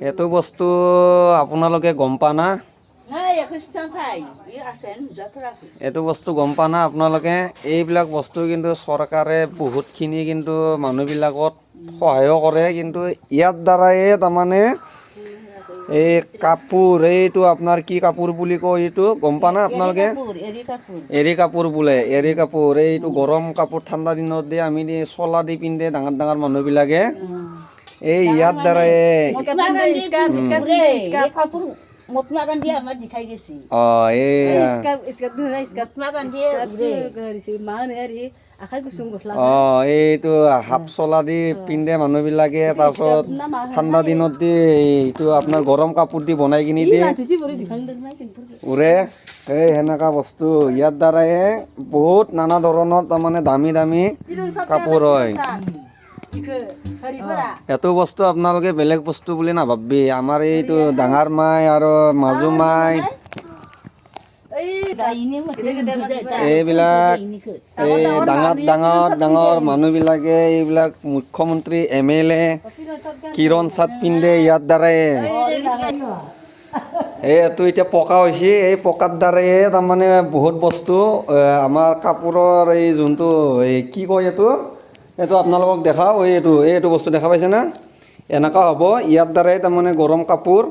এইটো বস্তু আপোনালোকে গম পা না? এইটো বস্তু গম পা না আপোনালোকে? এইবিলাক বস্তু কিন্তু চৰকাৰে বহুতখিনি কিন্তু মানুহবিলাকত সহায়ো কৰে, কিন্তু ইয়াৰ দ্বাৰাই তাৰমানে এই কাপোৰ, এইটো আপোনাৰ কি কাপোৰ বুলি কয় এইটো গম পা না আপোনালোকে? এৰী কাপোৰ বোলে, এৰী কাপোৰ। এইটো গৰম কাপোৰ ঠাণ্ডা দিনত দিয়ে আমি চলা দি পিন্ধে ডাঙৰ ডাঙৰ মানুহবিলাকে। এই ইয়াৰ দ্বাৰাই এইটো হাফ চলা দি পিন্ধে মানুহবিলাকে, তাৰপিছত ঠাণ্ডা দিনত দি এইটো আপোনাৰ গৰম কাপোৰ দি বনাই কিনি দিয়ে উৰে। এই সেনেকা বস্তু ইয়াৰ দ্বাৰাই বহুত নানা ধৰণৰ তাৰমানে দামী দামী কাপোৰ হয়। এইটো বস্তু আপোনালোকে বেলেগ বস্তু বুলি নাভাববি। আমাৰ এইটো ডাঙৰ মাই আৰু মাজু মাই এইবিলাক এই ডাঙৰ ডাঙৰ ডাঙৰ মানুহবিলাকে এইবিলাক মুখ্যমন্ত্ৰী MLA কিৰণ চাট পিন্ধে ইয়াৰ দ্বাৰাই। এইটো এতিয়া পকা হৈছে, এই পকাৰ দ্বাৰাই তাৰমানে বহুত বস্তু আমাৰ কাপোৰৰ এই যোনটো এই কি কয় এইটো আপোনালোকক দেখাওঁ। এইটো বস্তু দেখা পাইছে না? এনেকুৱা হ'ব। ইয়াৰ দ্বাৰাই তাৰমানে গৰম কাপোৰ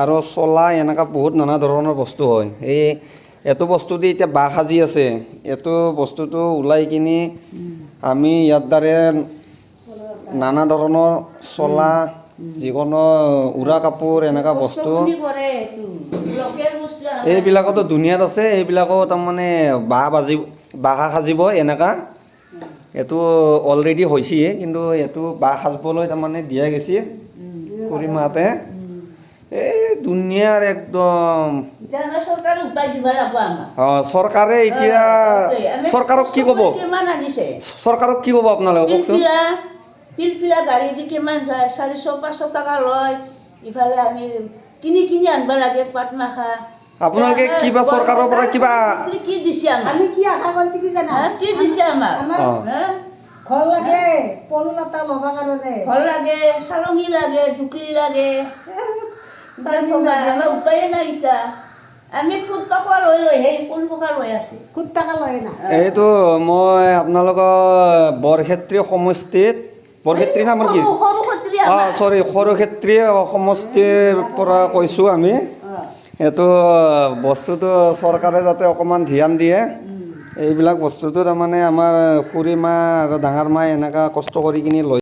আৰু চলা এনেকুৱা বহুত নানা ধৰণৰ বস্তু হয়। এইটো বস্তু দি এতিয়া বাঁহ সাজি আছে। এইটো বস্তুটো ওলাই কিনি আমি ইয়াৰ দ্বাৰাই নানা ধৰণৰ চলা যিকোনো উৰা কাপোৰ এনেকুৱা বস্তু এইবিলাকতো দুনিয়াত আছে। এইবিলাকো তাৰমানে বাঁহ সাজিব এনেকুৱা। এইটো অলৰেডি হৈছেই, কিন্তু এইটো বাঁহ সাজিবলৈ তাৰমানে দিয়া গৈছে খুৰীমাহঁতে। এই দুনিয়াৰ একদম চৰকাৰে এতিয়া চৰকাৰক কি ক'ব? চৰকাৰক কি ক'ব আপোনালোকে কওকচোন? পিলপিলা গাড়ী দি কিমান যায়, 400-500 টকা লয়। ইফালে আমি কিনি আনব লাগে পাট মাখা। আপোনালোকে কিবা চৰকাৰৰ পৰা কিবা কি দিছে আমাক? আমি কি আশা কৰিছি কি জানা? কি দিছে আমাক? ঘৰ লাগে, পলু লতা ল'ব কাৰণে ঘৰ লাগে, চালঙি লাগে, জুকলি লাগে। আমাৰ উপায়ে নাই এতিয়া। আমি খুদ টকা লৈ সেই ফুল টকা লৈ আছো। খুদ টকা লয় না। এইটো মই আপোনালোকৰ বৰক্ষেত্ৰী সমষ্টিত, বৰক্ষেত্ৰী নামৰ কি? সৰুক্ষেত্ৰী সমষ্টিৰ পৰা কৈছোঁ আমি। এইটো বস্তুটো চৰকাৰে যাতে অকণমান ধ্যান দিয়ে। এইবিলাক বস্তুটো তাৰমানে আমাৰ খুৰী মা আৰু ডাঙৰ মাই এনেকুৱা কষ্ট কৰি কিনি লৈ